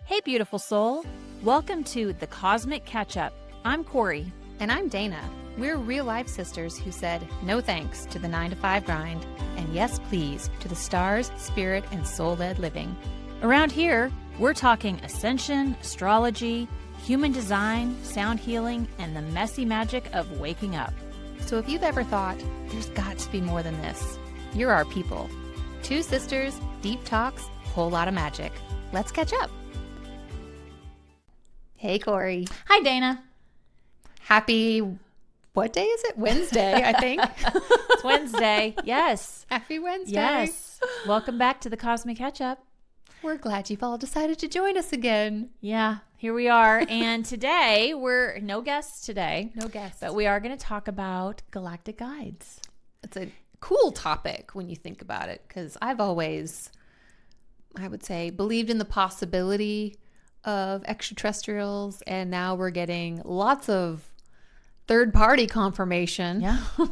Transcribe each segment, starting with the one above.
Hey, beautiful soul. Welcome to The Cosmic Catch-Up. I'm Corri. And I'm Dana. We're real-life sisters who said no thanks to the 9-to-5 grind and yes, please, to the stars, spirit, and soul-led living. Around here, we're talking ascension, astrology, human design, sound healing, and the messy magic of waking up. So if you've ever thought, there's got to be more than this, you're our people. Two sisters, deep talks, whole lot of magic. Let's catch up. Hey, Corri. Hi, Dana. Happy, what day is it? Wednesday, I think. It's Wednesday. Yes. Happy Wednesday. Yes. Welcome back to The Cosmic Catch-Up. We're glad you've all decided to join us again. Yeah, here we are. And today, we're no guests today. No guests. But we are going to talk about Galactic Guides. It's a cool topic when you think about it, because I've always, I would say, believed in the possibility of extraterrestrials, and now we're getting lots of third-party confirmation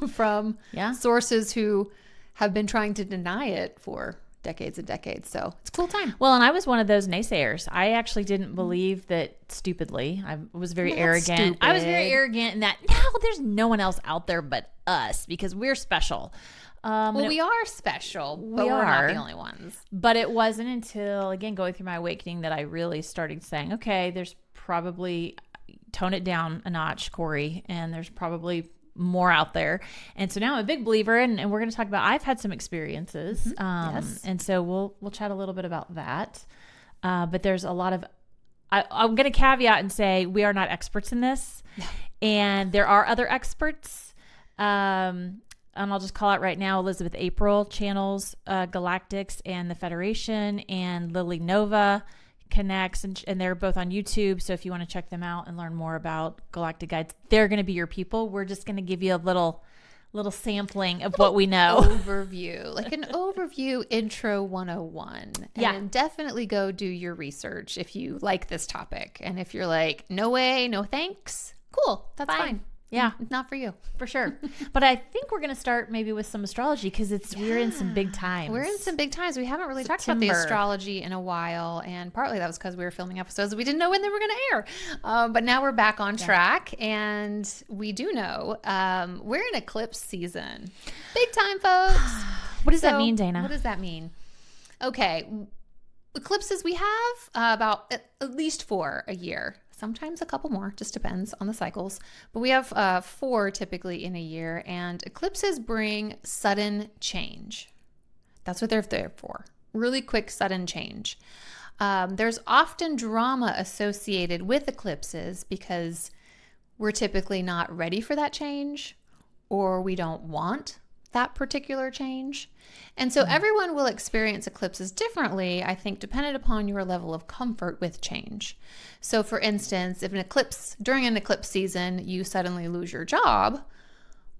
from sources who have been trying to deny it for decades and decades. So it's a cool time. Well, and I was one of those naysayers. I actually didn't believe that stupidly. I was very arrogant. Stupid. I was very arrogant in that, no, there's no one else out there but us because we're special. Well, we are special, but we're not the only ones. But it wasn't until, again, going through my awakening that I really started saying, okay, there's probably, tone it down a notch, Corri, and there's probably more out there. And so now I'm a big believer, and we're going to talk about, I've had some experiences. Yes. And so we'll chat a little bit about that. But there's a lot of, I'm going to caveat and say we are not experts in this. No. And there are other experts. And I'll just call out right now, Elizabeth April channels, Galactics and the Federation, and Lily Nova connects, and they're both on YouTube. So if you want to check them out and learn more about Galactic Guides, they're going to be your people. We're just going to give you a little sampling of what we know. Overview, like an overview intro 101. Yeah. And definitely go do your research if you like this topic. And if you're like, no way, no thanks, cool, that's fine. Yeah. Not for you. For sure. But I think we're going to start maybe with some astrology because we're in some big times. We're in some big times. We haven't really talked about the astrology in a while. And partly that was because we were filming episodes that we didn't know when they were going to air. But now we're back on track. And we do know we're in eclipse season. Big time, folks. What does that mean, Dana? What does that mean? Okay. Eclipses, we have about at least 4 a year. Sometimes a couple more, just depends on the cycles. But we have 4 typically in a year, and eclipses bring sudden change. That's what they're there for. Really quick, sudden change. There's often drama associated with eclipses because we're typically not ready for that change, or we don't want that particular change. And so everyone will experience eclipses differently, I think, dependent upon your level of comfort with change. So for instance, if during an eclipse season, you suddenly lose your job,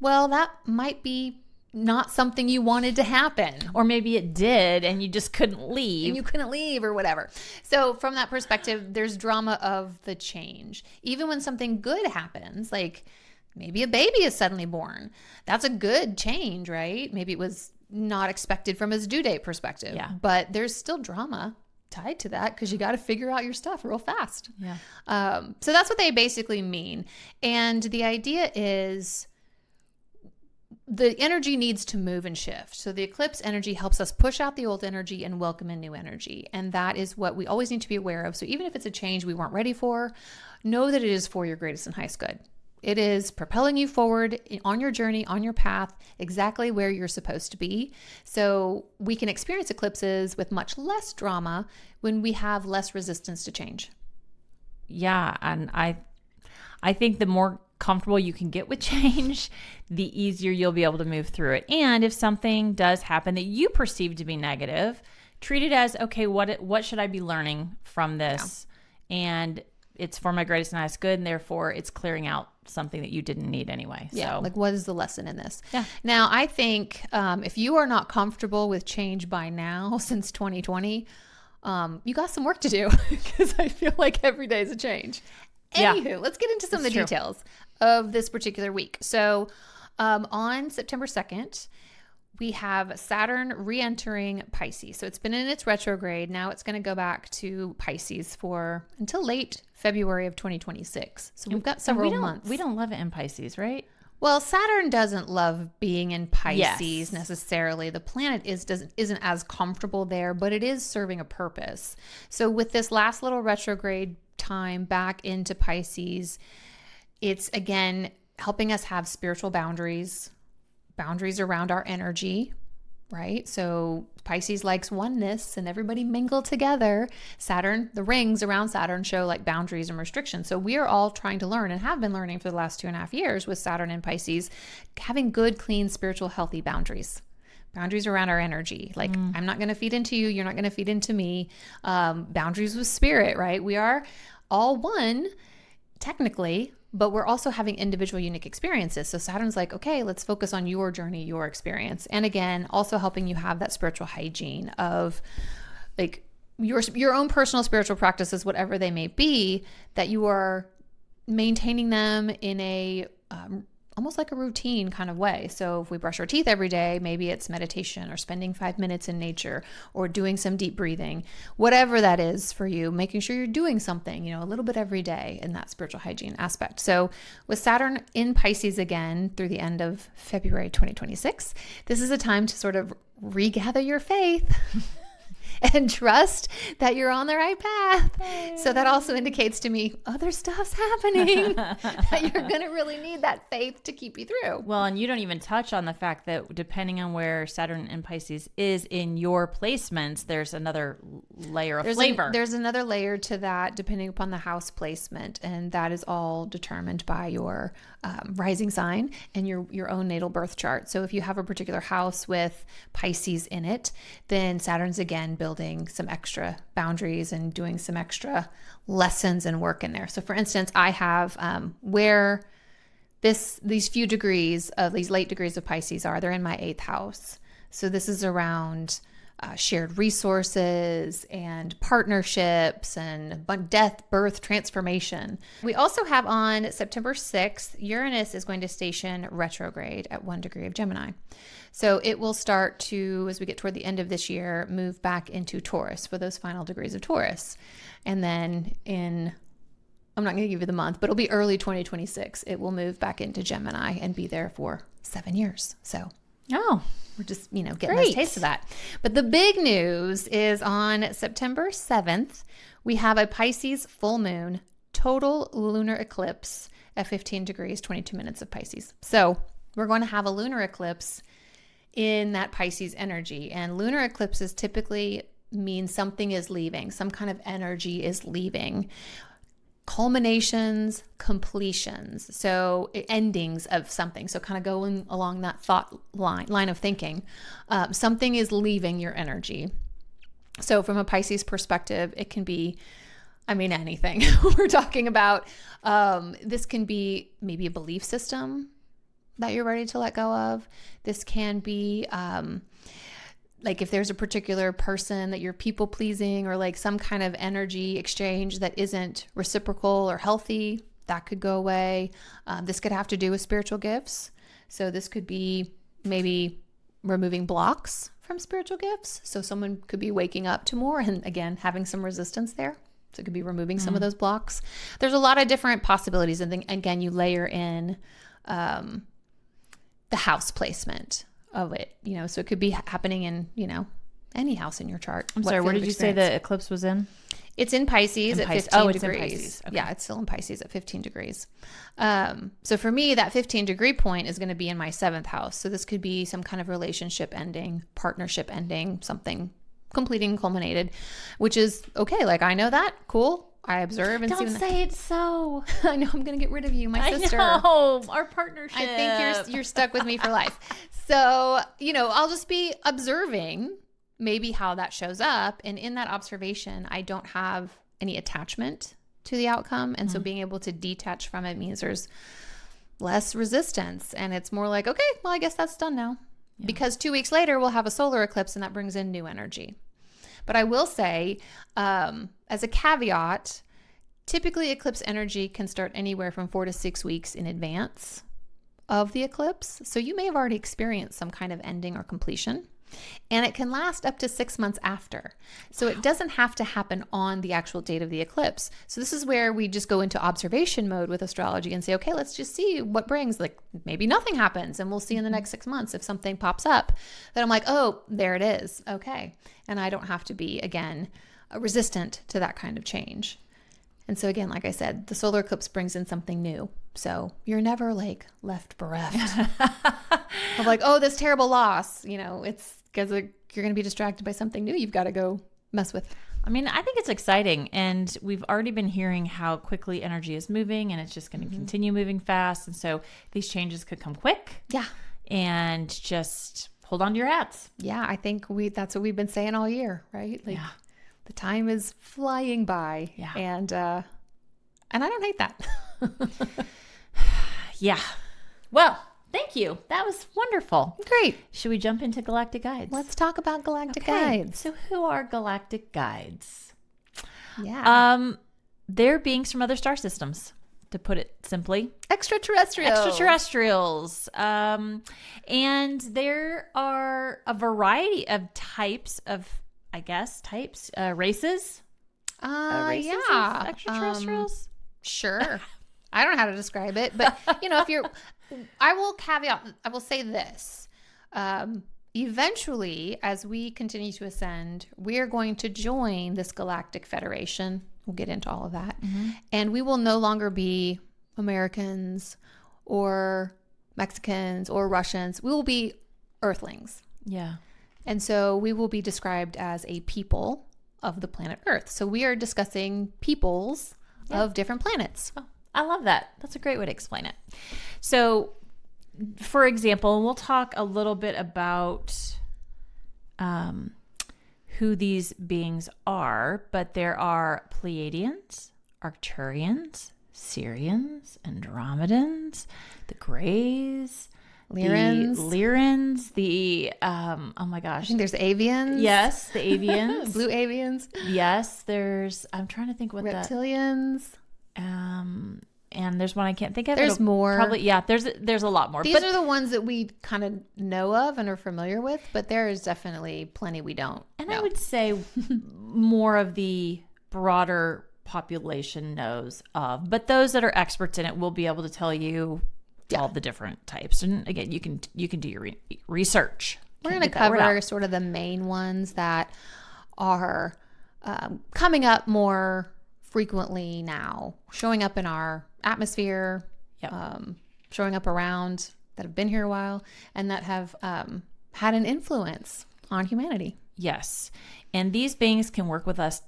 well, that might be not something you wanted to happen. Or maybe it did and you just couldn't leave. And you couldn't leave or whatever. So from that perspective, there's drama of the change. Even when something good happens, like maybe a baby is suddenly born. That's a good change, right? Maybe it was not expected from his due date perspective. Yeah. But there's still drama tied to that because you got to figure out your stuff real fast. Yeah. So that's what they basically mean. And the idea is the energy needs to move and shift. So the eclipse energy helps us push out the old energy and welcome in new energy. And that is what we always need to be aware of. So even if it's a change we weren't ready for, know that it is for your greatest and highest good. It is propelling you forward on your journey, on your path, exactly where you're supposed to be. So we can experience eclipses with much less drama when we have less resistance to change. Yeah, and I think the more comfortable you can get with change, the easier you'll be able to move through it. And if something does happen that you perceive to be negative, treat it as, okay, what should I be learning from this? Yeah. And it's for my greatest and highest good, and therefore it's clearing out something that you didn't need anyway. Yeah, like what is the lesson in this? Yeah. Now, I think if you are not comfortable with change by now, since 2020, you got some work to do because I feel like every day is a change. Anywho, let's get into some of the details of this particular week. So on September 2nd, we have Saturn re-entering Pisces. So it's been in its retrograde. Now it's going to go back to Pisces for until late February of 2026. So we've got several months. We don't love it in Pisces, right? Well, Saturn doesn't love being in Pisces necessarily. The planet isn't as comfortable there, but it is serving a purpose. So with this last little retrograde time back into Pisces, it's again helping us have spiritual boundaries around our energy, right? So Pisces likes oneness and everybody mingle together. Saturn, the rings around Saturn show like boundaries and restrictions. So we are all trying to learn and have been learning for the last 2.5 years with Saturn and Pisces, having good, clean, spiritual, healthy boundaries around our energy. Like I'm not going to feed into you. You're not going to feed into me. Boundaries with spirit, right? We are all one technically, but we're also having individual unique experiences. So Saturn's like, okay, let's focus on your journey, your experience. And again, also helping you have that spiritual hygiene of like your own personal spiritual practices, whatever they may be, that you are maintaining them in a almost like a routine kind of way. So if we brush our teeth every day, maybe it's meditation or spending 5 minutes in nature or doing some deep breathing, whatever that is for you, making sure you're doing something, a little bit every day in that spiritual hygiene aspect. So with Saturn in Pisces again through the end of February 2026, this is a time to sort of regather your faith and trust that you're on the right path. So that also indicates to me other stuff's happening that you're going to really need that faith to keep you through. Well, and you don't even touch on the fact that depending on where Saturn and Pisces is in your placements, there's another layer of flavor. There's another layer to that depending upon the house placement, and that is all determined by your rising sign and your own natal birth chart. So if you have a particular house with Pisces in it, then Saturn's again building some extra boundaries and doing some extra lessons and work in there. So for instance, I have where these few degrees of these late degrees of Pisces are, they're in my 8th house. So this is around shared resources and partnerships and death, birth, transformation. We also have on September 6th, Uranus is going to station retrograde at 1 degree of Gemini. So it will start to, as we get toward the end of this year, move back into Taurus for those final degrees of Taurus. And then I'm not going to give you the month, but it'll be early 2026. It will move back into Gemini and be there for 7 years. So we're just, getting a taste of that. But the big news is on September 7th, we have a Pisces full moon, total lunar eclipse at 15 degrees, 22 minutes of Pisces. So we're going to have a lunar eclipse in that Pisces energy. And lunar eclipses typically mean something is leaving, some kind of energy is leaving. Culminations, completions, so endings of something. So kind of going along that thought line of thinking, something is leaving your energy. So from a Pisces perspective, it can be, anything. We're talking about, this can be maybe a belief system that you're ready to let go of. This can be, like if there's a particular person that you're people pleasing or like some kind of energy exchange that isn't reciprocal or healthy, that could go away. This could have to do with spiritual gifts. So this could be maybe removing blocks from spiritual gifts. So someone could be waking up to more and again, having some resistance there. So it could be removing some of those blocks. There's a lot of different possibilities. And then again, you layer in the house placement of it, so it could be happening in, any house in your chart. I'm sorry, where did you say the eclipse was in? It's in Pisces at 15 degrees. In Pisces. Okay. Yeah, it's still in Pisces at 15 degrees. So for me, that 15 degree point is going to be in my 7th house. So this could be some kind of relationship ending, partnership ending, something completing, culminated, which is okay. Like I know that, cool. I observe and don't say it's so. I know I'm going to get rid of you, my sister. I know, our partnership. I think you're stuck with me for life. So, I'll just be observing maybe how that shows up. And in that observation, I don't have any attachment to the outcome. And so being able to detach from it means there's less resistance. And it's more like, okay, well, I guess that's done now. Yeah. Because 2 weeks later, we'll have a solar eclipse and that brings in new energy. But I will say, as a caveat, typically eclipse energy can start anywhere from 4 to 6 weeks in advance of the eclipse. So you may have already experienced some kind of ending or completion. And it can last up to 6 months after. So it doesn't have to happen on the actual date of the eclipse. So this is where we just go into observation mode with astrology and say, okay, let's just see what brings. Like maybe nothing happens and we'll see in the next 6 months if something pops up. Then I'm like, oh, there it is. Okay. And I don't have to be, again, resistant to that kind of change. And so again, like I said, the solar eclipse brings in something new. So you're never like left bereft of like, oh, this terrible loss. You know, it's because you're going to be distracted by something new you've got to go mess with. I mean, I think it's exciting. And we've already been hearing how quickly energy is moving and it's just going to continue moving fast. And so these changes could come quick. Yeah. And just hold on to your hats. Yeah. I think that's what we've been saying all year, right? Like the time is flying by. Yeah. And I don't hate that. Yeah. Well, thank you. That was wonderful. Great. Should we jump into Galactic Guides? Let's talk about Galactic Guides. So who are Galactic Guides? Yeah. They're beings from other star systems, to put it simply. Extraterrestrials. And there are a variety of types of, races. Races Yeah. of extraterrestrials. Sure. I don't know how to describe it, but I will say this. Eventually, as we continue to ascend, we are going to join this galactic federation. We'll get into all of that. Mm-hmm. And we will no longer be Americans or Mexicans or Russians. We will be Earthlings. Yeah. And so we will be described as a people of the planet Earth. So we are discussing peoples of different planets. Oh, I love that. That's a great way to explain it. So, for example, we'll talk a little bit about who these beings are, but there are Pleiadians, Arcturians, Syrians, Andromedans, the Greys, Lyrans. Oh my gosh. I think there's avians. Yes, the avians. Blue avians. Yes, I'm trying to think what Reptilians. And there's one I can't think of. There's more. Probably, yeah, there's a lot more. These are the ones that we kind of know of and are familiar with, but there is definitely plenty we don't know. I would say more of the broader population knows of, but those that are experts in it will be able to tell you all the different types. And again, you can do your research. We're going to cover sort of the main ones that are coming up more frequently now, showing up in our atmosphere, showing up around, that have been here a while, and that have had an influence on humanity. Yes. And these beings can work with us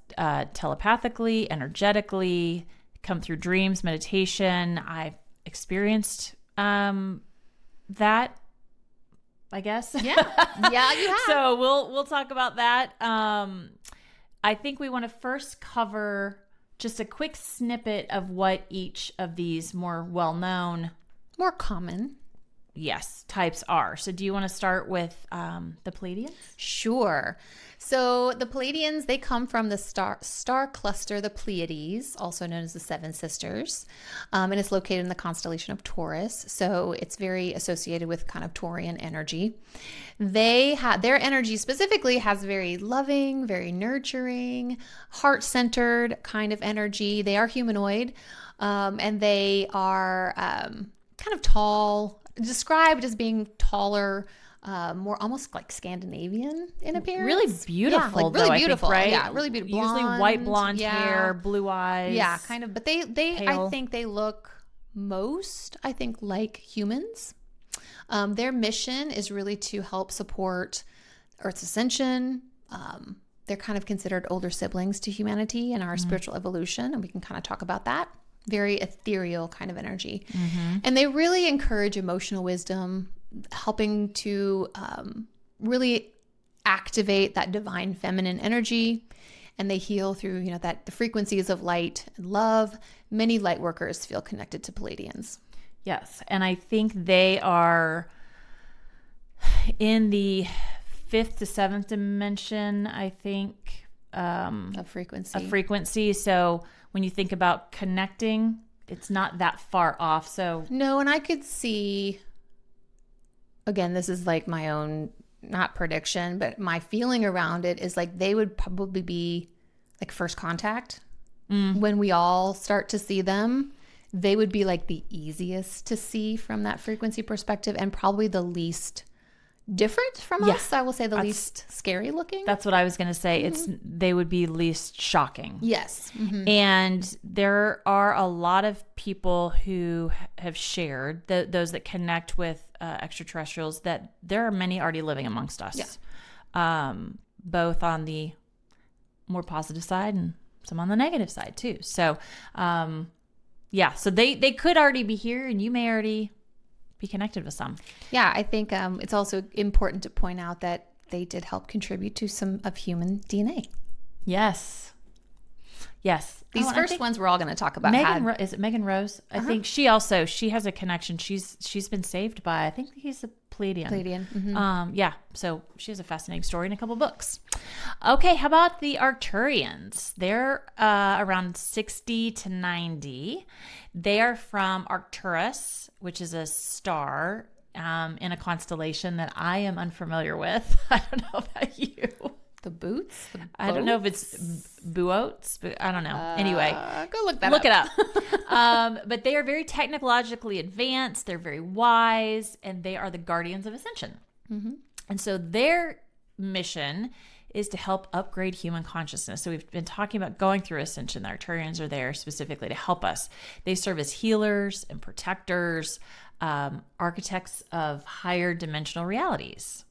telepathically, energetically, come through dreams, meditation. I've experienced that, I guess. Yeah, you have. So we'll talk about that. I think we want to first cover just a quick snippet of what each of these more well-known, more common, types are. So do you want to start with the Pleiadians? Sure. So the Pleiadians, they come from the star cluster, the Pleiades, also known as the Seven Sisters, and it's located in the constellation of Taurus. So it's very associated with kind of Taurian energy. Their energy specifically has very loving, very nurturing, heart-centered kind of energy. They are humanoid, and they are kind of tall, described as being taller, more almost like Scandinavian in appearance. Really beautiful, like really though, beautiful, I think, right? Yeah, really beautiful. Usually white blonde hair, blue eyes. Yeah, kind of. But they pale. I think they look like humans. Their mission is really to help support Earth's ascension. They're kind of considered older siblings to humanity and our spiritual evolution, and we can kind of talk about that. Very ethereal kind of energy. And they really encourage emotional wisdom, helping to really activate that divine feminine energy. And they heal through, the frequencies of light and love. Many light workers feel connected to Pleiadians. Yes. And I think they are in the 5th to 7th dimension, I think. A frequency. So when you think about connecting, it's not that far off. So no, and I could see again, this is like my own, not prediction, but my feeling around it is like they would probably be like first contact. When we all start to see them, they would be like the easiest to see from that frequency perspective and probably the least different from us. I will say the least scary looking. That's what I was going to say. They would be least shocking. Yes. And there are a lot of people who have shared, those that connect with extraterrestrials, that there are many already living amongst us, both on the more positive side and some on the negative side too. So, so they could already be here, and you may already be connected with some. Yeah, I think it's also important to point out that they did help contribute to some of human DNA. Yes. These first ones we're all going to talk about. Is it Megan Rose? I think she has a connection. She's been saved by, I think he's a Pleiadian. So she has a fascinating story in a couple books. Okay, how about the Arcturians? They're around 60 to 90. They are from Arcturus, which is a star in a constellation that I am unfamiliar with. I don't know about you. The boots? I don't know if it's buotes, but I don't know. Anyway, go look that up. Look it up. But they are very technologically advanced. They're very wise, and they are the guardians of ascension. And so their mission is to help upgrade human consciousness. So we've been talking about going through ascension. The Arcturians are there specifically to help us. They serve as healers and protectors, architects of higher dimensional realities.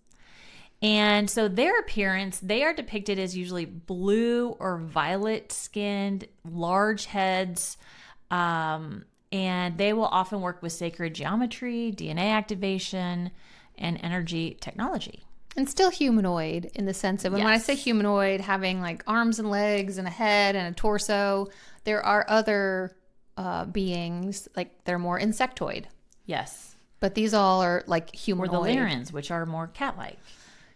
And so their appearance, they are depicted as usually blue or violet skinned, large heads, and they will often work with sacred geometry, DNA activation, and energy technology. And still humanoid in the sense of when I say humanoid, having like arms and legs and a head and a torso, there are other beings, like they're more insectoid. Yes. But these all are like humanoid. Or the Lyrans, which are more cat-like.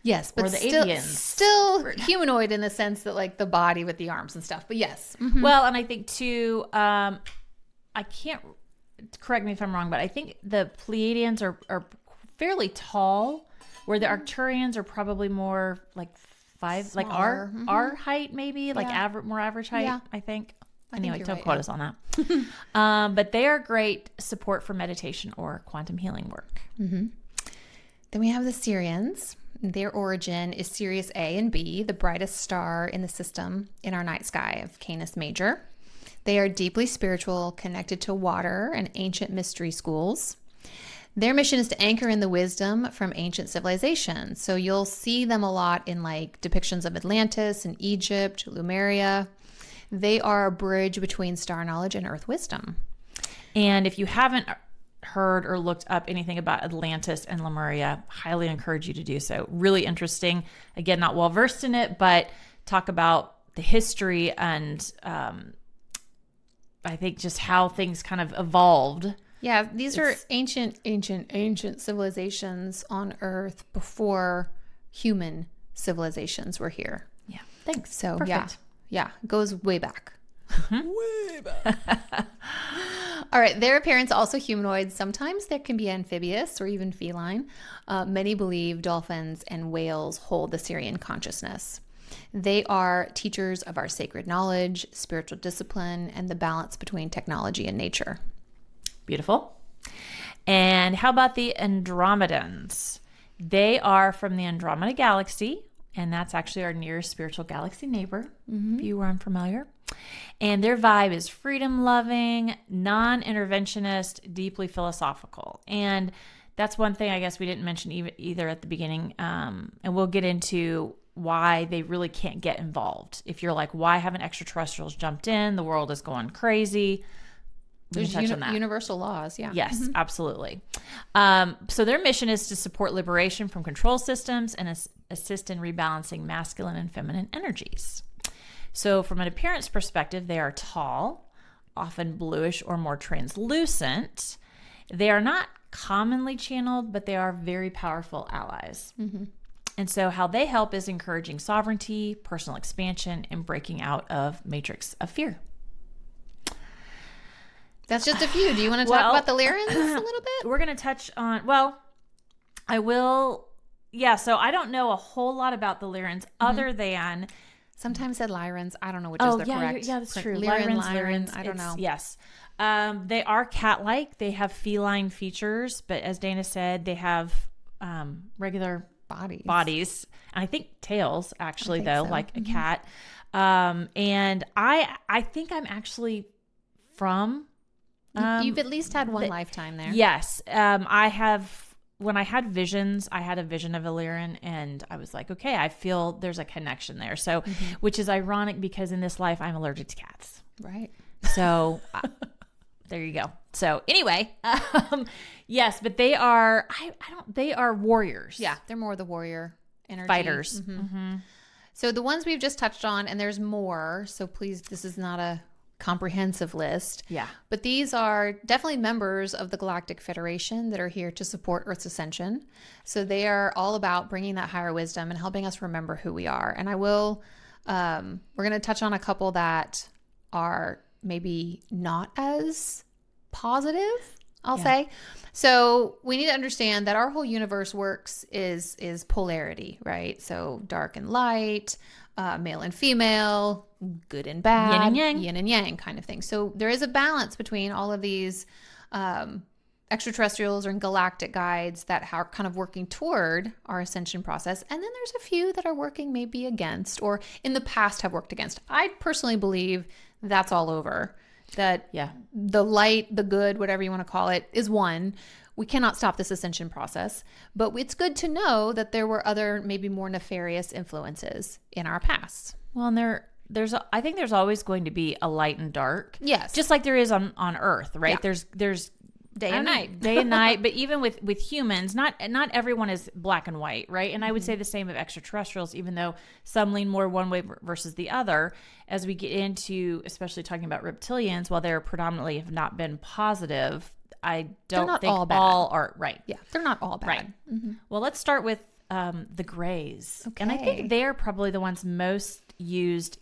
Yes, but or the still humanoid in the sense that like the body with the arms and stuff. But yes. Well, and I think too, I can't, correct me if I'm wrong, but I think the Pleiadians are fairly tall, where the Arcturians are probably more like smaller. Like our height maybe, like more average height, I think. Anyway, don't quote us on that. But they are great support for meditation or quantum healing work. Then we have the Syrians. Their origin is Sirius A and B, the brightest star in the system in our night sky of Canis Major. They are deeply spiritual, connected to water and ancient mystery schools. Their mission is to anchor in the wisdom from ancient civilizations. So you'll see them a lot in like depictions of Atlantis and Egypt, Lemuria. They are a bridge between star knowledge and earth wisdom. And if you haven't heard or looked up anything about Atlantis and Lemuria, highly encourage you to do so. Really interesting. Again, not well versed in it, but talk about the history and I think just how things kind of evolved. Yeah, these are ancient civilizations on Earth before human civilizations were here. Yeah, thanks. So perfect. Yeah, it goes way back. Way back. All right, their appearance also humanoid. Sometimes they can be amphibious or even feline. Many believe dolphins and whales hold the Syrian consciousness. They are teachers of our sacred knowledge, spiritual discipline, and the balance between technology and nature. Beautiful. And how about the Andromedans? They are from the Andromeda Galaxy, and that's actually our nearest spiritual galaxy neighbor, if you were unfamiliar. And their vibe is freedom-loving, non-interventionist, deeply philosophical. And that's one thing I guess we didn't mention either at the beginning, and we'll get into why they really can't get involved. If you're like, why haven't extraterrestrials jumped in? The world is going crazy. There's universal laws, yeah. Yes, absolutely. So their mission is to support liberation from control systems and assist in rebalancing masculine and feminine energies. So from an appearance perspective, they are tall, often bluish or more translucent. They are not commonly channeled, but they are very powerful allies. And so how they help is encouraging sovereignty, personal expansion, and breaking out of matrix of fear. That's just a few. Do you want to talk about the Lyrans a little bit? We're going to touch on, I will. Yeah, so I don't know a whole lot about the Lyrans other than. Sometimes said Lyrans. I don't know which is the correct. Yeah, that's true. Lyrans. I don't know. Yes. They are cat-like. They have feline features, but as Dana said, they have regular bodies. And I think tails, actually, though, like a cat. And I think I'm actually from... You've at least had one lifetime there. Yes. I have... When I had visions, I had a vision of a Lyran, and I was like, okay, I feel there's a connection there. So, which is ironic because in this life, I'm allergic to cats. Right. So, there you go. So, anyway, yes, but they are, they are warriors. Yeah, they're more the warrior energy. Fighters. So, the ones we've just touched on, and there's more. So, please, this is not a comprehensive list. Yeah. But these are definitely members of the Galactic Federation that are here to support Earth's ascension. So they are all about bringing that higher wisdom and helping us remember who we are. And I will, we're going to touch on a couple that are maybe not as positive, I'll say. So we need to understand that our whole universe works is polarity, right? So dark and light, male and female, good and bad, yin and yang kind of thing. So there is a balance between all of these extraterrestrials or galactic guides that are kind of working toward our ascension process. And then there's a few that are working maybe against, or in the past have worked against. I personally believe that's all over. That the light, the good, whatever you want to call it, is one. We cannot stop this ascension process, but it's good to know that there were other, maybe more nefarious influences in our past. Well, and I think there's always going to be a light and dark. Yes. Just like there is on Earth, right? Yeah. There's day and night. Day and night, but even with humans, not everyone is black and white, right? And I would say the same of extraterrestrials, even though some lean more one way versus the other. As we get into, especially talking about reptilians, while they're predominantly have not been positive, I don't think all are right. Yeah, they're not all bad. Right. Well, let's start with the grays. Okay. And I think they're probably the ones most used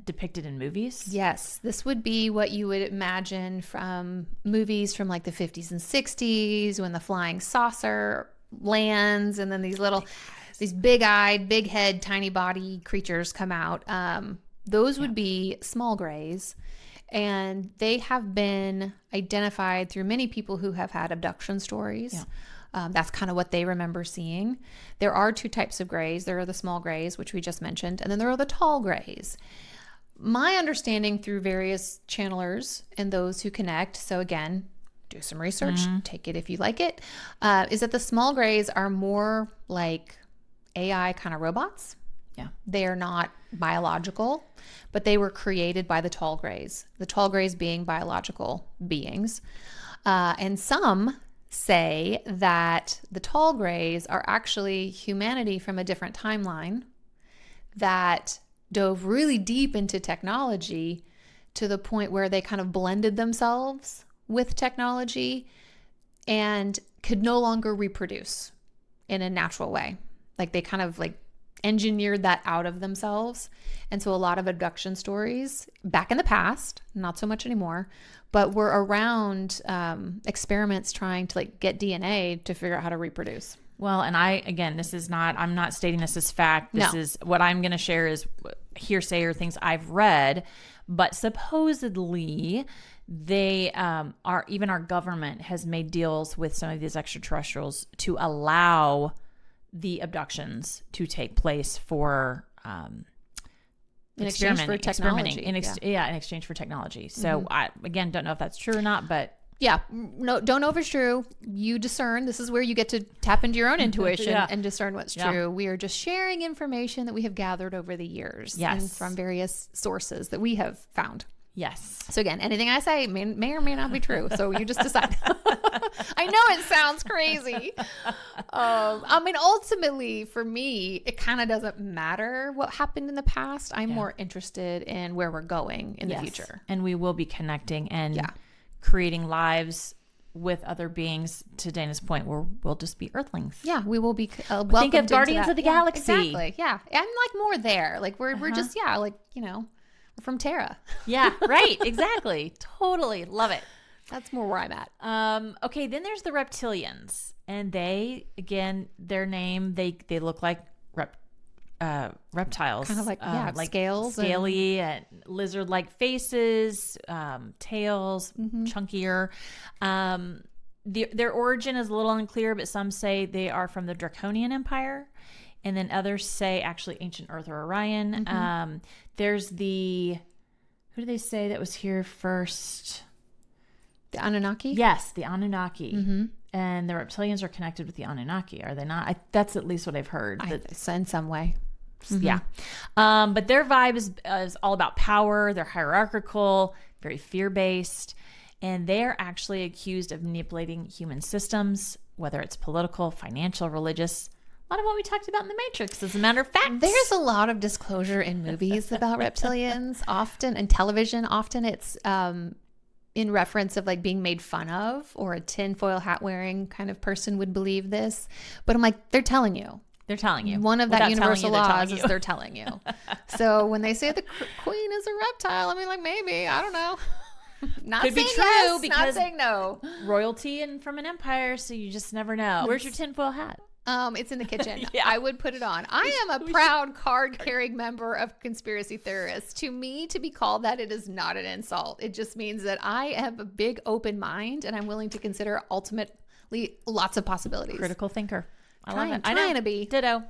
depicted in movies. Yes, this would be what you would imagine from movies from like the 50s and 60s when the flying saucer lands and then these big-eyed, big-head, tiny body creatures come out. Those would be small grays. And they have been identified through many people who have had abduction stories. Yeah. That's kind of what they remember seeing. There are two types of grays. There are the small grays, which we just mentioned, and then there are the tall grays. My understanding through various channelers and those who connect, so again, do some research, take it if you like it, is that the small grays are more like AI kind of robots. Yeah. They are not biological, but they were created by the tall grays being biological beings. And some say that the tall grays are actually humanity from a different timeline that dove really deep into technology to the point where they kind of blended themselves with technology and could no longer reproduce in a natural way. Like they kind of like engineered that out of themselves. And so a lot of abduction stories back in the past, not so much anymore, but were around experiments trying to like get DNA to figure out how to reproduce. Well, and I'm not stating this as fact. This is what I'm going to share is hearsay or things I've read, but supposedly they even our government has made deals with some of these extraterrestrials to allow the abductions to take place for in exchange for technology. In exchange for technology. So I, again, don't know if that's true or not, but yeah, no, don't know if it's true. You discern. This is where you get to tap into your own intuition and discern what's true. We are just sharing information that we have gathered over the years and from various sources that we have found. Yes. So again, anything I say may or may not be true. So you just decide. I know it sounds crazy. I mean, ultimately for me, it kind of doesn't matter what happened in the past. I'm more interested in where we're going in the future. And we will be connecting and creating lives with other beings. To Dana's point, we'll just be Earthlings. Yeah, we will be welcomed. Think of Guardians of the Galaxy. Exactly. Yeah, I'm like more there. Like we're just like we're from Terra. Yeah, right. Exactly. Totally love it. That's more where I'm at. Okay, then there's the Reptilians, and they, again, their name, they look like reptiles, Kind of like like scales, scaly and lizard-like faces, tails, chunkier. Their origin is a little unclear, but some say they are from the Draconian Empire, and then others say actually ancient Earth or Orion. There's who do they say that was here first? The Anunnaki? Yes, the Anunnaki. And the Reptilians are connected with the Anunnaki, are they not? That's at least what I've heard. In some way. Yeah. But their vibe is all about power. They're hierarchical, very fear-based. And they're actually accused of manipulating human systems, whether it's political, financial, religious. A lot of what we talked about in The Matrix, as a matter of fact. There's a lot of disclosure in movies about reptilians, often, and television. Often it's in reference of like being made fun of, or a tinfoil hat wearing kind of person would believe this. But I'm like, they're telling you. They're telling you. One of that universal laws is they're telling you. So when they say the queen is a reptile, I mean, like, maybe, I don't know. Not Could be saying true, yes, because not saying no. Royalty and from an empire, so you just never know. Where's your tinfoil hat? It's in the kitchen. Yeah. I would put it on. I am a proud card-carrying member of conspiracy theorists. To me, to be called that, it is not an insult. It just means that I have a big open mind, and I'm willing to consider ultimately lots of possibilities. Critical thinker. I love it. Trying to be. Ditto.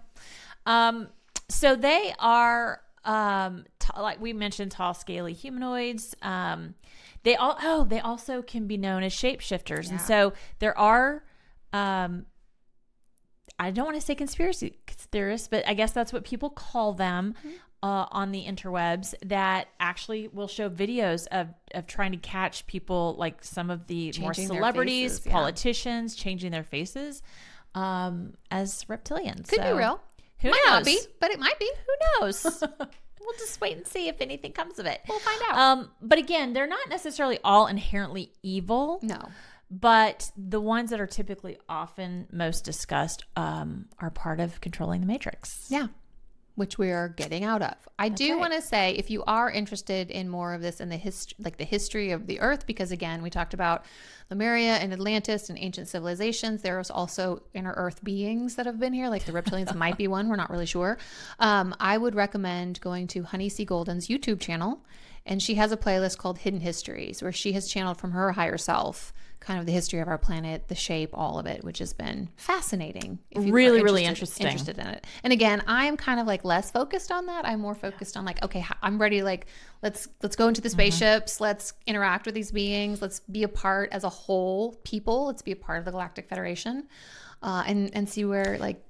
So they are, like we mentioned, tall, scaly humanoids. They also can be known as shapeshifters. Yeah. And so there are, I don't want to say conspiracy theorists, but I guess that's what people call them on the interwebs, that actually will show videos of trying to catch people, like some of the more celebrities, politicians, changing their faces as reptilians. Could be real. Who knows? Might not be, but it might be. Who knows? We'll just wait and see if anything comes of it. We'll find out. But again, they're not necessarily all inherently evil. No. But the ones that are typically often most discussed are part of controlling the Matrix. Yeah. Which we are getting out of. I do want to say, if you are interested in more of this in the history of the Earth, because again, we talked about Lemuria and Atlantis and ancient civilizations. There's also inner Earth beings that have been here, like the Reptilians might be one. We're not really sure. I would recommend going to Honey C. Golden's YouTube channel, and she has a playlist called Hidden Histories, where she has channeled from her higher self kind of the history of our planet, the shape, all of it, which has been fascinating. If you really, are really interesting. Interested in it. And again, I'm kind of like less focused on that. I'm more focused on like, okay, I'm ready. Like, let's go into the spaceships. Let's interact with these beings. Let's be a part as a whole people. Let's be a part of the Galactic Federation, and see where like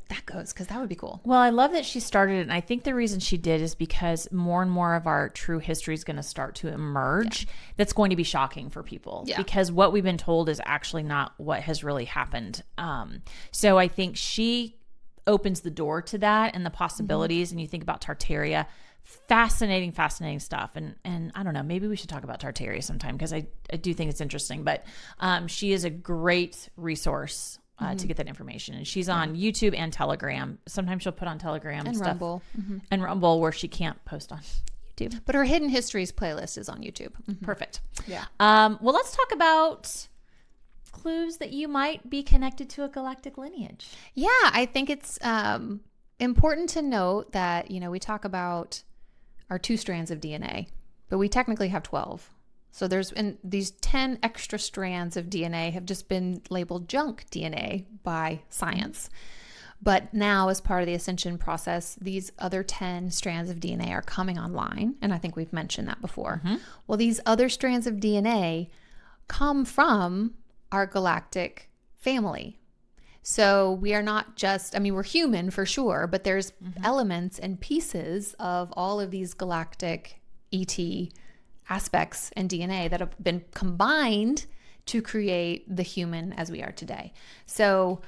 that goes, because that would be cool. Well, I love that she started it, and I think the reason she did is because more and more of our true history is going to start to emerge. Yeah. That's going to be shocking for people, because what we've been told is actually not what has really happened. So I think she opens the door to that and the possibilities. And you think about Tartaria, fascinating stuff. And I don't know, maybe we should talk about Tartaria sometime, because I do think it's interesting. But she is a great resource to get that information. And she's on YouTube and Telegram. Sometimes she'll put on Telegram and stuff. Rumble. And Rumble, where she can't post on YouTube. But her Hidden Histories playlist is on YouTube. Perfect. Yeah. Well, let's talk about clues that you might be connected to a galactic lineage. Yeah, I think it's important to note that, we talk about our 2 strands of DNA, but we technically have 12. So these 10 extra strands of DNA have just been labeled junk DNA by science. But now, as part of the ascension process, these other 10 strands of DNA are coming online. And I think we've mentioned that before. Well, these other strands of DNA come from our galactic family. So we are not just, we're human for sure, but there's elements and pieces of all of these galactic ET aspects and DNA that have been combined to create the human as we are today. So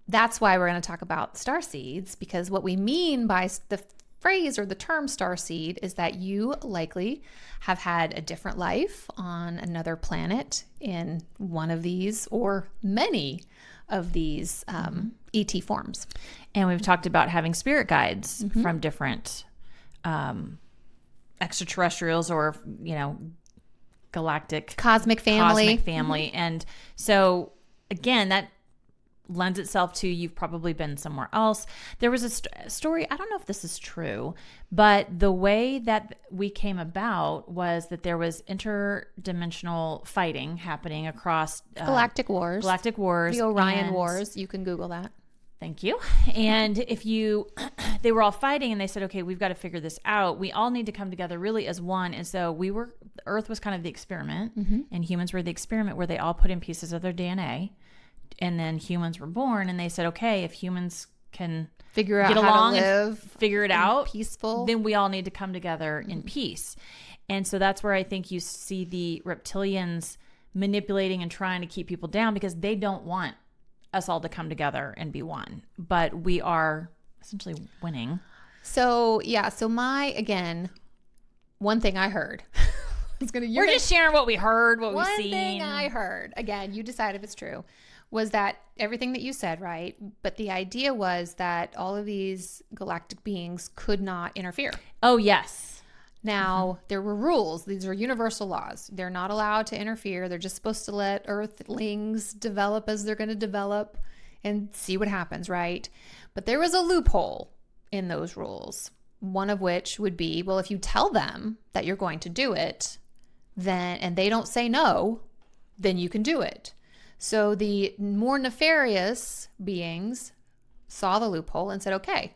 that's why we're going to talk about starseeds, because what we mean by the phrase or the term starseed is that you likely have had a different life on another planet in one of these or many of these ET forms. And we've talked about having spirit guides from different extraterrestrials, or galactic cosmic family. And so again, that lends itself to you've probably been somewhere else. There was a story, I don't know if this is true, but the way that we came about was that there was interdimensional fighting happening across Galactic Wars. The Orion Wars. You can Google that. Thank you. And they were all fighting and they said, okay, we've got to figure this out. We all need to come together really as one. And so Earth was kind of the experiment and humans were the experiment where they all put in pieces of their DNA. And then humans were born, and they said, okay, if humans can figure out get how along to live, and figure it out, peaceful, then we all need to come together in peace. And so that's where I think you see the reptilians manipulating and trying to keep people down because they don't want us all to come together and be one. But we are essentially winning. So, yeah. So one thing I heard. We're just sharing what we heard, what we've seen. One thing I heard, again, you decide if it's true, was that everything that you said, right? But the idea was that all of these galactic beings could not interfere. Oh, yes. Now, there were rules. These are universal laws. They're not allowed to interfere. They're just supposed to let Earthlings develop as they're going to develop and see what happens, right? But there was a loophole in those rules, one of which would be, well, if you tell them that you're going to do it, and they don't say no, then you can do it. So the more nefarious beings saw the loophole and said, okay,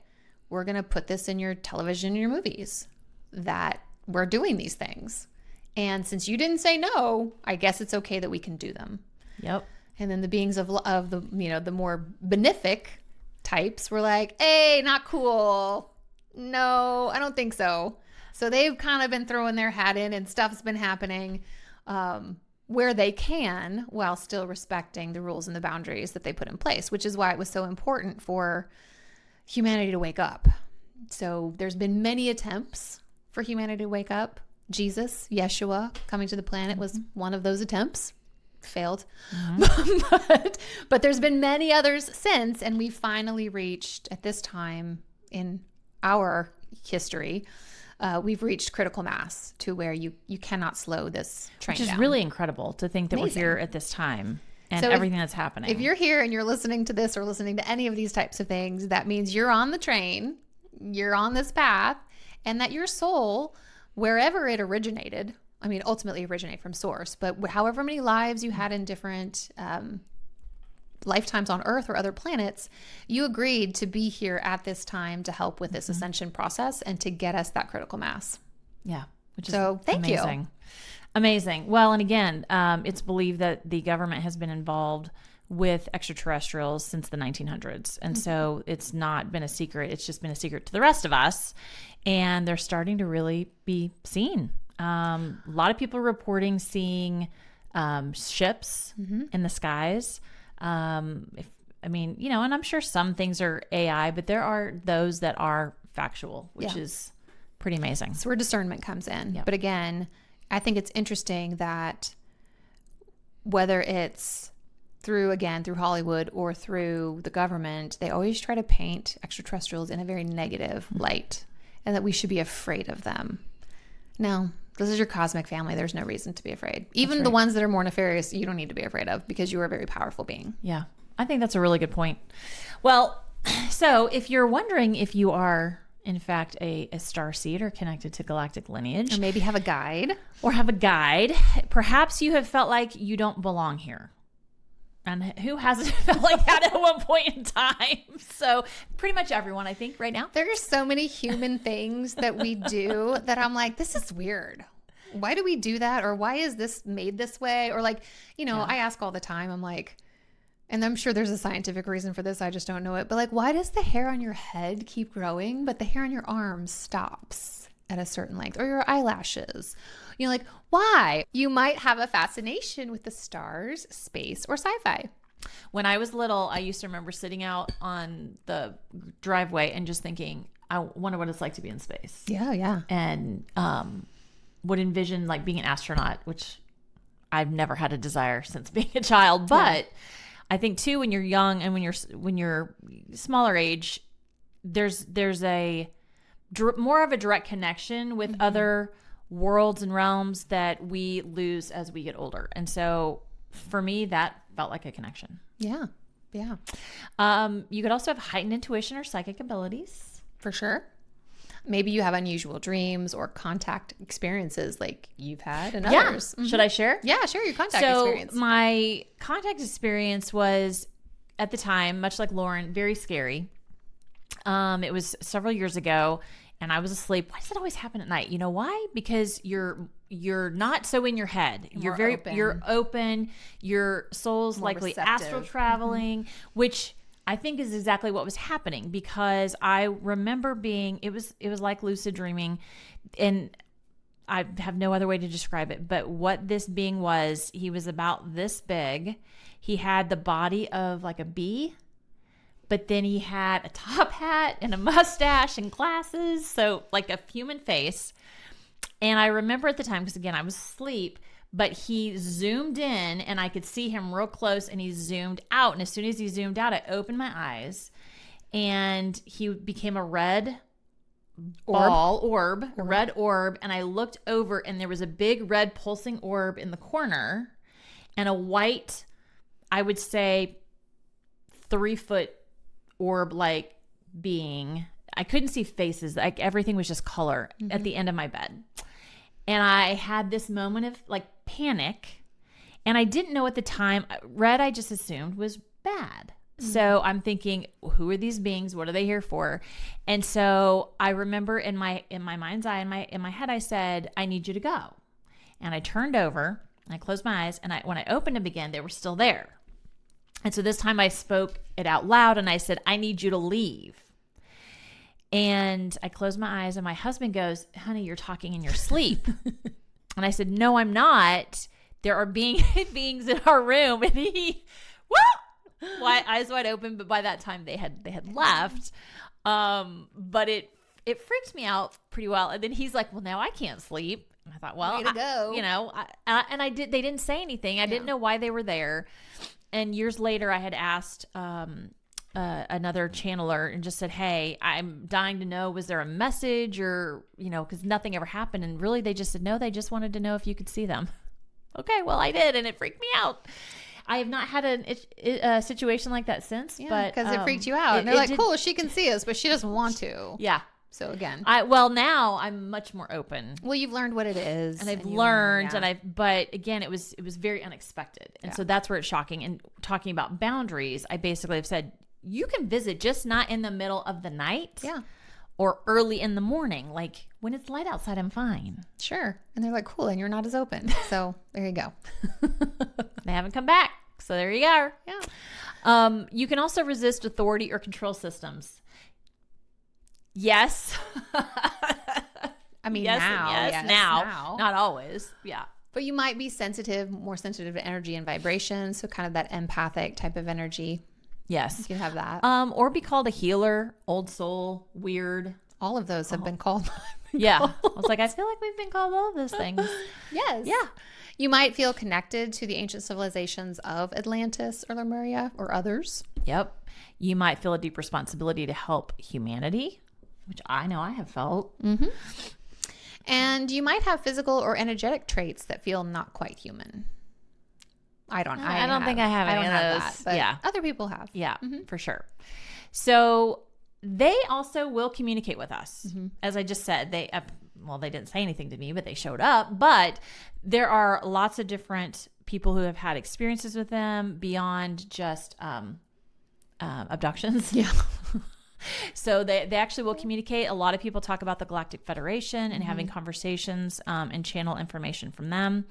we're going to put this in your television and your movies that we're doing these things. And since you didn't say no, I guess it's okay that we can do them. Yep. And then the beings of the, the more benefic types were like, hey, not cool. No, I don't think so. So they've kind of been throwing their hat in and stuff's been happening where they can while still respecting the rules and the boundaries that they put in place, which is why it was so important for humanity to wake up. So there's been many attempts for humanity to wake up. Jesus, Yeshua, coming to the planet was one of those attempts. Failed. But there's been many others since, and we finally reached, at this time in our history, we've reached critical mass to where you cannot slow this train down. Which is down. really incredible to think that Amazing. We're here at this time and So everything that's happening. If you're here and you're listening to this or listening to any of these types of things, that means you're on the train, you're on this path, and that your soul, wherever it originated, I mean, ultimately originate from source, but however many lives you had in different lifetimes on Earth or other planets, you agreed to be here at this time to help with this ascension process and to get us that critical mass. Yeah. Which is thank amazing. you. Amazing. Well, and again, it's believed that the government has been involved with extraterrestrials since the 1900s. And so it's not been a secret. It's just been a secret to the rest of us. And they're starting to really be seen. A lot of people are reporting seeing ships in the skies. And I'm sure some things are AI, but there are those that are factual, which is pretty amazing. So where discernment comes in. Yep. But again, I think it's interesting that whether it's through Hollywood or through the government, they always try to paint extraterrestrials in a very negative light and that we should be afraid of them. No, this is your cosmic family. There's no reason to be afraid. Even the ones that are more nefarious, you don't need to be afraid of because you are a very powerful being. Yeah, I think that's a really good point. Well, so if you're wondering if you are, in fact, a starseed or connected to galactic lineage, Or maybe have a guide. Perhaps you have felt like you don't belong here. And who hasn't felt like that at one point in time? So pretty much everyone, I think, right now. There are so many human things that we do that I'm like, this is weird. Why do we do that? Or why is this made this way? Or I ask all the time, I'm like, and I'm sure there's a scientific reason for this, I just don't know it. But why does the hair on your head keep growing, but the hair on your arms stops at a certain length? Or your eyelashes? Why? You might have a fascination with the stars, space, or sci-fi. When I was little, I used to remember sitting out on the driveway and just thinking, I wonder what it's like to be in space. Yeah. And would envision being an astronaut, which I've never had a desire since being a child. But I think too, when you're young and when you're smaller age, there's a more of a direct connection with other worlds and realms that we lose as we get older. And so for me, that felt like a connection. Yeah. You could also have heightened intuition or psychic abilities. For sure. Maybe you have unusual dreams or contact experiences like you've had and others. Yeah. Should I share? Yeah, sure. Your contact experience. So my contact experience was, at the time, much like Lauren, very scary. It was several years ago, and I was asleep. Why does it always happen at night? You know why? Because you're not so in your head. You're open. Your soul's More likely receptive. astral traveling, which I think is exactly what was happening, because I remember being, it was like lucid dreaming, and I have no other way to describe it. But what this being was, he was about this big. He had the body of like a bee, but then he had a top hat and a mustache and glasses. So like a human face. And I remember at the time, because again, I was asleep, but he zoomed in and I could see him real close, and he zoomed out. And as soon as he zoomed out, I opened my eyes and he became a red orb. And I looked over, and there was a big red pulsing orb in the corner, and a white, I would say 3-foot orb like being. I couldn't see faces. Like everything was just color at the end of my bed. And I had this moment of like panic, and I didn't know at the time. Red, I just assumed was bad. So I'm thinking, who are these beings? What are they here for? And so I remember in my mind's eye, in my head, I said, I need you to go. And I turned over, and I closed my eyes, and when I opened them again, they were still there. And so this time I spoke it out loud, and I said, I need you to leave. And I closed my eyes, and my husband goes, honey, you're talking in your sleep. And I said, no, I'm not. There are beings in our room. And he, eyes wide open. But by that time they had left. But it freaked me out pretty well. And then he's like, well, now I can't sleep. And I thought, well, way to go. They didn't say anything. I didn't know why they were there. And years later, I had asked another channeler and just said, hey, I'm dying to know, was there a message, or, because nothing ever happened. And really, they just said, no, they just wanted to know if you could see them. Okay, well, I did, and it freaked me out. I have not had a situation like that since. Yeah, but because it freaked you out. And they're like, cool, she can see us, but she doesn't want to. Yeah. So again, now I'm much more open. Well, you've learned what it is, and I've learned, but again, it was very unexpected, and so that's where it's shocking. And talking about boundaries, I basically have said, you can visit, just not in the middle of the night, or early in the morning. Like when it's light outside, I'm fine. Sure. And they're like, cool, and you're not as open. So there you go. They haven't come back, so there you go. Yeah. You can also resist authority or control systems. Yes. I mean, yes, now, not always. Yeah. But you might be more sensitive to energy and vibration. So kind of that empathic type of energy. Yes. You can have that. Or be called a healer, old soul, weird. All of those have been called. I was like, I feel like we've been called all of those things. Yes. Yeah. You might feel connected to the ancient civilizations of Atlantis or Lemuria or others. Yep. You might feel a deep responsibility to help humanity, which I know I have felt. Mm-hmm. And you might have physical or energetic traits that feel not quite human. I don't think I have any of those. That, but other people have. Yeah, for sure. So they also will communicate with us. As I just said, they didn't say anything to me, but they showed up. But there are lots of different people who have had experiences with them beyond just abductions. Yeah. So they actually will communicate. A lot of people talk about the Galactic Federation and having conversations and channel information from them.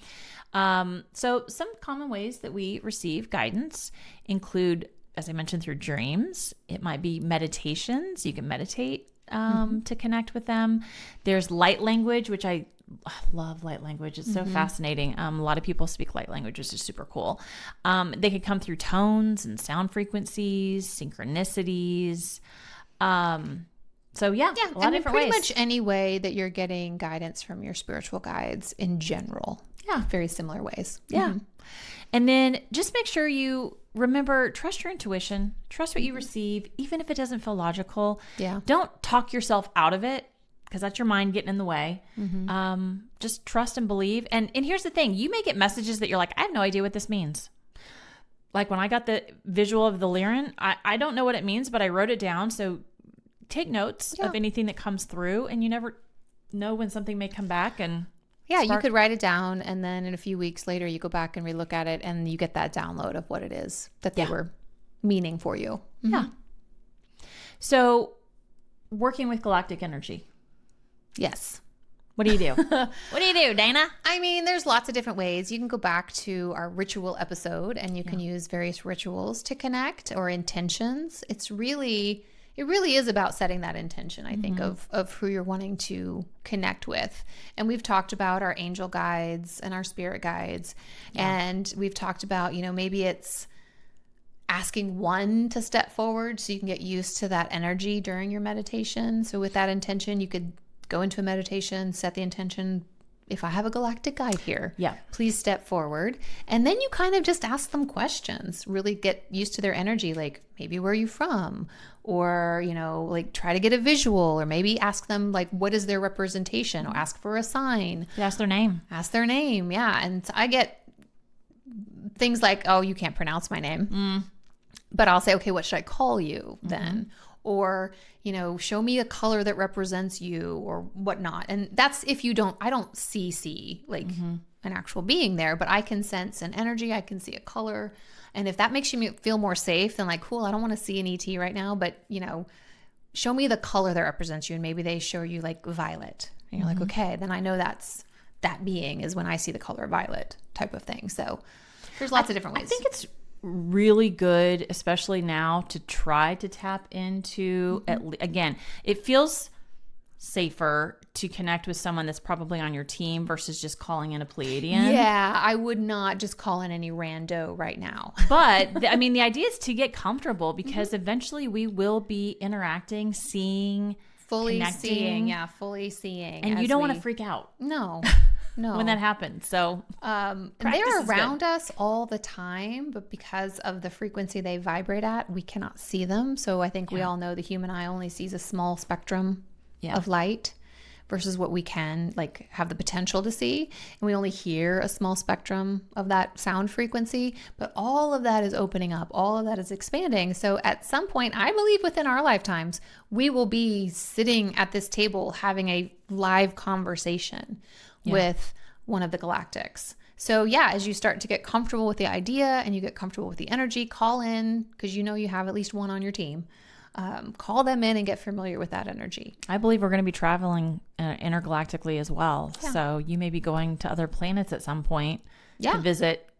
So some common ways that we receive guidance include, as I mentioned, through dreams. It might be meditations. You can meditate to connect with them. There's light language, which I love light language. It's so fascinating. A lot of people speak light language, which is super cool. They could come through tones and sound frequencies, synchronicities. A lot of different ways. Pretty much any way that you're getting guidance from your spiritual guides in general. Yeah. Very similar ways. Yeah. And then just make sure you remember, trust your intuition, trust what you receive, even if it doesn't feel logical. Yeah. Don't talk yourself out of it. because that's your mind getting in the way. Just trust and believe. And here's the thing. You may get messages that you're like, I have no idea what this means. Like when I got the visual of the Lyran, I don't know what it means, but I wrote it down. So take notes of anything that comes through, and you never know when something may come back. And you could write it down, and then in a few weeks later, you go back and relook at it, and you get that download of what it is that they were meaning for you. Yeah. So working with galactic energy. Yes. What do you do? What do you do, Dana? I mean, there's lots of different ways. You can go back to our ritual episode, and you can use various rituals to connect, or intentions. It really is about setting that intention, I think, of who you're wanting to connect with. And we've talked about our angel guides and our spirit guides. And we've talked about, maybe it's asking one to step forward so you can get used to that energy during your meditation. So with that intention, you could go into a meditation, set the intention. If I have a galactic guide here, please step forward. And then you kind of just ask them questions, really get used to their energy. Like, maybe where are you from? Or, like try to get a visual, or maybe ask them like, what is their representation, or ask for a sign. Ask their name. Ask their name. Yeah. And I get things like, oh, you can't pronounce my name. But I'll say, okay, what should I call you then? Or, show me a color that represents you, or whatnot. And that's if I don't see like an actual being there, but I can sense an energy. I can see a color. And if that makes you feel more safe, then like, cool, I don't want to see an ET right now, but, show me the color that represents you. And maybe they show you like violet. And you're like, okay, then I know that being is when I see the color violet type of thing. So there's lots of different ways. I think it's really good, especially now, to try to tap into again, it feels safer to connect with someone that's probably on your team versus just calling in a Pleiadian. Yeah, I would not just call in any rando right now. But the idea is to get comfortable, because eventually we will be interacting, seeing, fully connecting. seeing. And you don't want to freak out. No. When that happens. So they're around us all the time, but because of the frequency they vibrate at, we cannot see them. So I think we all know the human eye only sees a small spectrum of light versus what we can like have the potential to see. And we only hear a small spectrum of that sound frequency, but all of that is opening up. All of that is expanding. So at some point, I believe within our lifetimes, we will be sitting at this table having a live conversation with one of the galactics. So as you start to get comfortable with the idea and you get comfortable with the energy, call in, because you have at least one on your team. Call them in and get familiar with that energy. I believe we're going to be traveling intergalactically as well. Yeah. So you may be going to other planets at some point to visit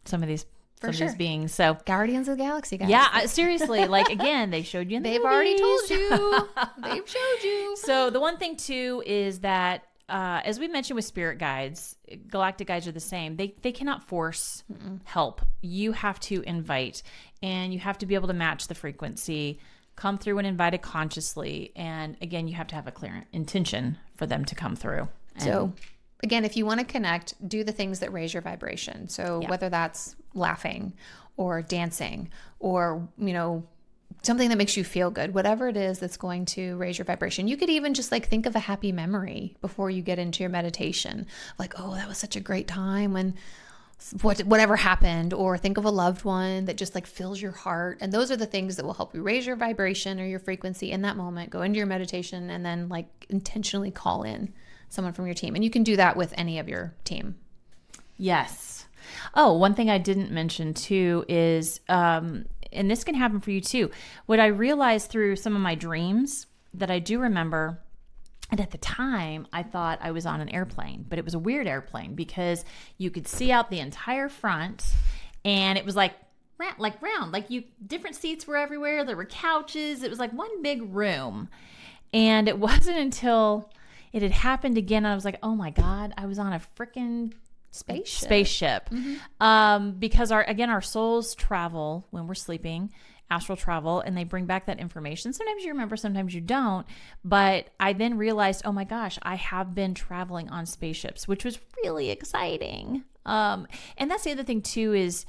some of these these beings. So Guardians of the Galaxy, guys. Yeah, seriously. Like, again, they showed you in the They've movies. already told you. They've showed you. So the one thing too is that as we mentioned with spirit guides, galactic guides are the same. They cannot force help. You have to invite, and you have to be able to match the frequency, come through and invite it consciously. And again, you have to have a clear intention for them to come through. So again, if you want to connect, do the things that raise your vibration. So whether that's laughing or dancing or, something that makes you feel good, whatever it is that's going to raise your vibration. You could even just like think of a happy memory before you get into your meditation. Like, oh, that was such a great time when whatever happened, or think of a loved one that just like fills your heart. And those are the things that will help you raise your vibration or your frequency in that moment. Go into your meditation and then like intentionally call in someone from your team. And you can do that with any of your team. Yes. Oh, one thing I didn't mention too is, and this can happen for you too. What I realized through some of my dreams that I do remember, and at the time I thought I was on an airplane, but it was a weird airplane because you could see out the entire front, and it was like round, like different seats were everywhere. There were couches. It was like one big room. And it wasn't until it had happened again, I was like, oh my God, I was on a freaking spaceship. Because our souls travel when we're sleeping, astral travel, and they bring back that information. Sometimes you remember, sometimes you don't. But I then realized, oh my gosh, I have been traveling on spaceships, which was really exciting. And that's the other thing too, is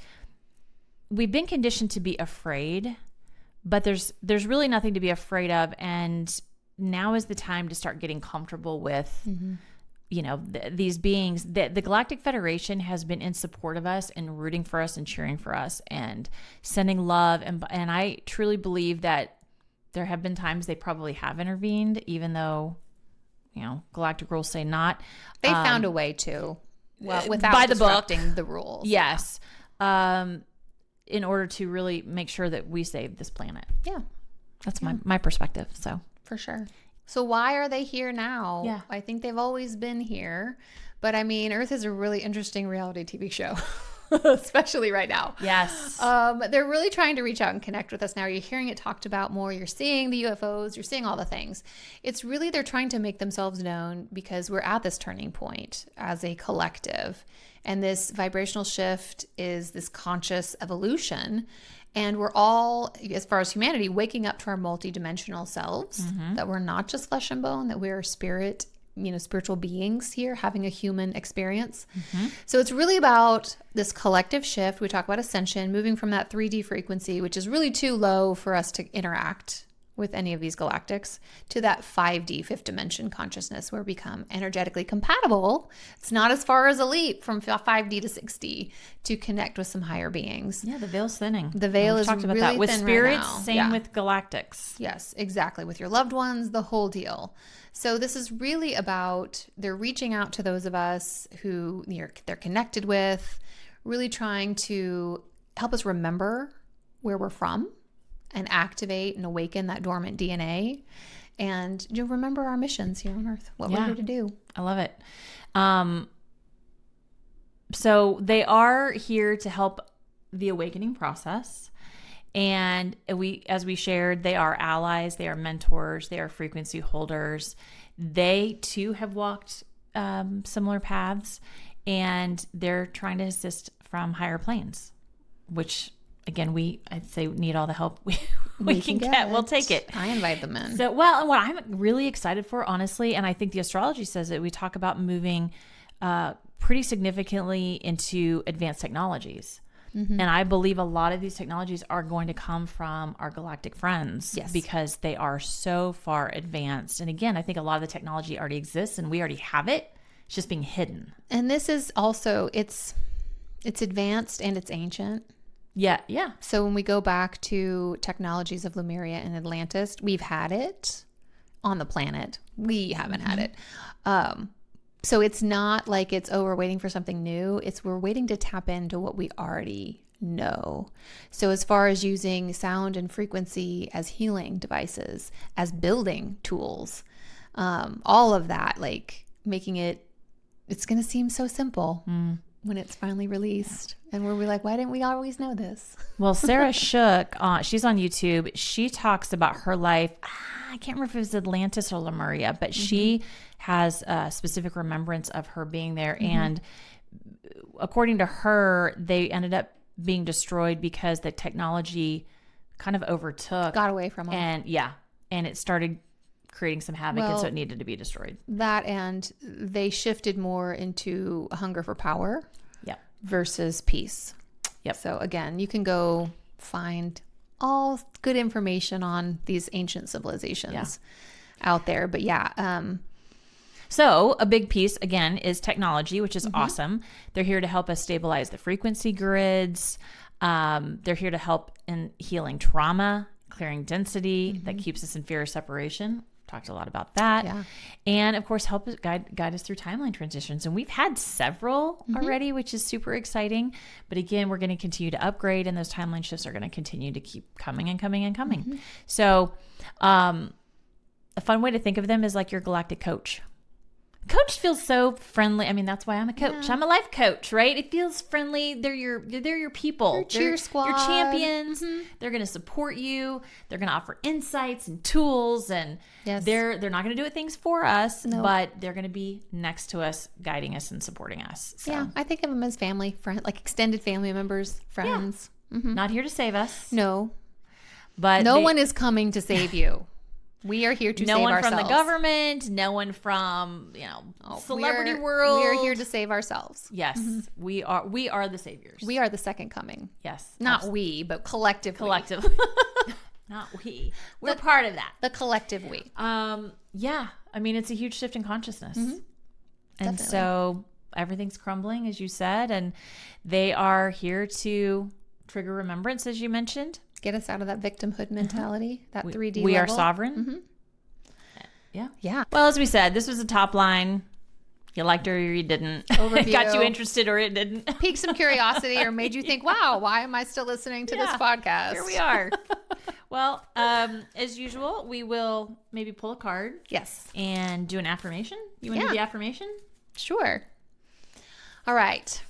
we've been conditioned to be afraid, but there's really nothing to be afraid of. And now is the time to start getting comfortable with, these beings. The Galactic Federation has been in support of us and rooting for us and cheering for us and sending love. And I truly believe that there have been times they probably have intervened, even though, galactic rules say not. They found a way to, without by the disrupting the rules. Yes. In order to really make sure that we save this planet. Yeah. That's my perspective. So for sure. So why are they here now? Yeah. I think they've always been here. But I mean, Earth is a really interesting reality TV show, especially right now. Yes. They're really trying to reach out and connect with us now. You're hearing it talked about more. You're seeing the UFOs. You're seeing all the things. It's really, they're trying to make themselves known because we're at this turning point as a collective. And this vibrational shift is this conscious evolution. And we're all, as far as humanity, waking up to our multidimensional selves, that we're not just flesh and bone, that we're spirit, spiritual beings here having a human experience. So it's really about this collective shift. We talk about ascension, moving from that 3D frequency, which is really too low for us to interact with any of these galactics, to that 5D, fifth dimension consciousness, where we become energetically compatible. It's not as far as a leap from 5D to 6D to connect with some higher beings. Yeah, the veil's thinning. The veil is talked about really that with thin spirits. right now. Same with galactics. Yes, exactly. With your loved ones, the whole deal. So this is really about, they're reaching out to those of us who they're connected with, really trying to help us remember where we're from and activate and awaken that dormant DNA and remember our missions here on Earth, what we're here to do. I love it. So they are here to help the awakening process. And as we shared, they are allies, they are mentors, they are frequency holders. They too have walked similar paths, and they're trying to assist from higher planes, which again, I'd say need all the help we can get. We'll take it. I invite them in. So, and what I'm really excited for, honestly, and I think the astrology says it, we talk about moving pretty significantly into advanced technologies. And I believe a lot of these technologies are going to come from our galactic friends because they are so far advanced. And again, I think a lot of the technology already exists and we already have it. It's just being hidden. And this is also, it's advanced and it's ancient. Yeah. So when we go back to technologies of Lemuria and Atlantis, we've had it on the planet. We haven't had it. So it's not like we're waiting for something new. We're waiting to tap into what we already know. So as far as using sound and frequency as healing devices, as building tools, all of that, making it's going to seem so simple when it's finally released. And we're like, why didn't we always know this? Well, Sarah Shook, she's on YouTube. She talks about her life. I can't remember if it was Atlantis or Lemuria, but she has a specific remembrance of her being there. And according to her, they ended up being destroyed because the technology kind of got away from them. And it started creating some havoc, and so it needed to be destroyed. That, and they shifted more into a hunger for power versus peace. So again, you can go find all good information on these ancient civilizations out there. But so a big piece, again, is technology, which is awesome. They're here to help us stabilize the frequency grids. They're here to help in healing trauma, clearing density that keeps us in fear of separation. Talked a lot about that. And of course, help us guide us through timeline transitions. And we've had several already, which is super exciting. But again, we're going to continue to upgrade, and those timeline shifts are going to continue to keep coming and coming and coming. So a fun way to think of them is like your galactic coach. Coach feels so friendly. I mean, that's why I'm a coach. I'm a life coach, right? It feels friendly. They're your people. Your cheer squad. Your champions. They're going to support you. They're going to offer insights and tools, and they're not going to do things for us, but they're going to be next to us, guiding us and supporting us. So. Yeah, I think of them as family, like extended family members, friends. Not here to save us. No. But no one is coming to save you. We are here to save ourselves. No one from the government, no one from, celebrity world. We are here to save ourselves. Yes, we are the saviors. We are the second coming. Yes. Not we, but collectively. Not we. We're part of that. The collective we. Yeah. I mean, it's a huge shift in consciousness. Mm-hmm. And Definitely. so everything's crumbling, as you said, and they are here to trigger remembrance, as you mentioned. Get us out of that victimhood mentality, that 3D We are level. sovereign. Mm-hmm. Yeah. Yeah. Well, as we said, this was a top line. You liked it or you didn't. Overview. It got you interested or it didn't. Piqued some curiosity or made you think, wow, why am I still listening to this podcast? Here we are. Well, as usual, we will maybe pull a card. Yes. And do an affirmation. You want to do the affirmation? Sure. All right.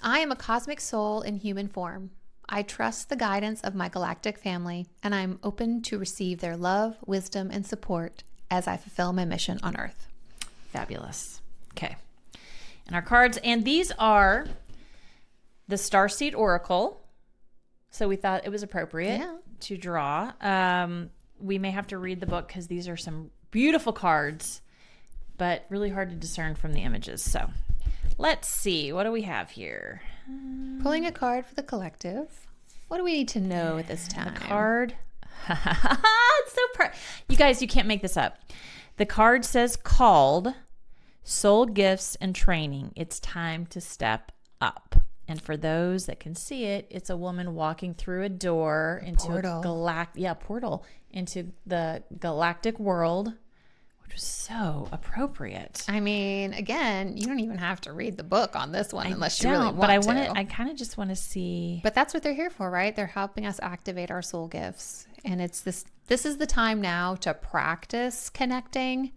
I am a cosmic soul in human form. I trust the guidance of my galactic family, and I'm open to receive their love, wisdom, and support as I fulfill my mission on Earth. Fabulous. Okay. And our cards, and these are the Starseed Oracle. So we thought it was appropriate to draw. We may have to read the book because these are some beautiful cards, but really hard to discern from the images. So let's see. What do we have here? Pulling a card for the collective. What do we need to know at this time? The card. It's so you guys, you can't make this up. The card says called soul gifts and training. It's time to step up. And for those that can see it, it's a woman walking through a door into a portal into the galactic world, which was so appropriate. I mean, again, you don't even have to read the book on this one unless you really want to. I kind of just want to see. But that's what they're here for, right? They're helping us activate our soul gifts. And it's this is the time now to practice connecting,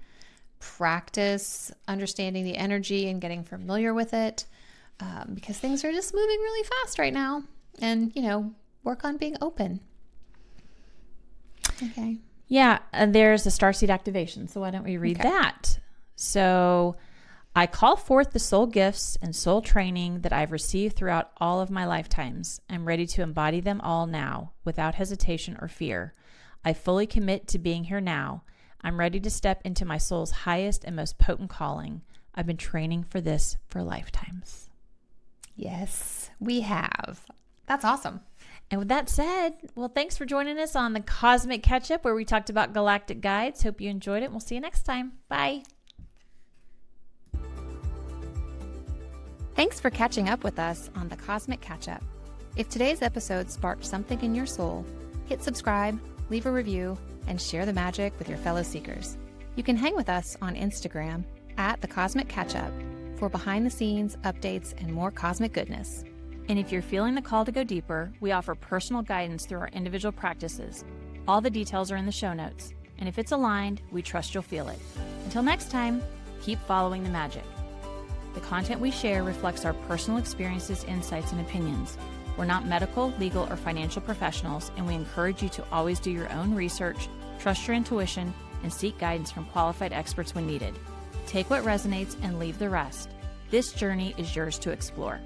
practice understanding the energy and getting familiar with it. Because things are just moving really fast right now. And, work on being open. Okay. Yeah, there's a starseed activation. So why don't we read that? So I call forth the soul gifts and soul training that I've received throughout all of my lifetimes. I'm ready to embody them all now without hesitation or fear. I fully commit to being here now. I'm ready to step into my soul's highest and most potent calling. I've been training for this for lifetimes. Yes, we have. That's awesome. And with that said, well, thanks for joining us on the Cosmic Catch-Up where we talked about Galactic Guides. Hope you enjoyed it. We'll see you next time. Bye. Thanks for catching up with us on the Cosmic Catch-Up. If today's episode sparked something in your soul, hit subscribe, leave a review, and share the magic with your fellow seekers. You can hang with us on Instagram at the Cosmic Catch-Up for behind-the-scenes updates and more cosmic goodness. And if you're feeling the call to go deeper, we offer personal guidance through our individual practices. All the details are in the show notes. And if it's aligned, we trust you'll feel it. Until next time, keep following the magic. The content we share reflects our personal experiences, insights, and opinions. We're not medical, legal, or financial professionals, and we encourage you to always do your own research, trust your intuition, and seek guidance from qualified experts when needed. Take what resonates and leave the rest. This journey is yours to explore.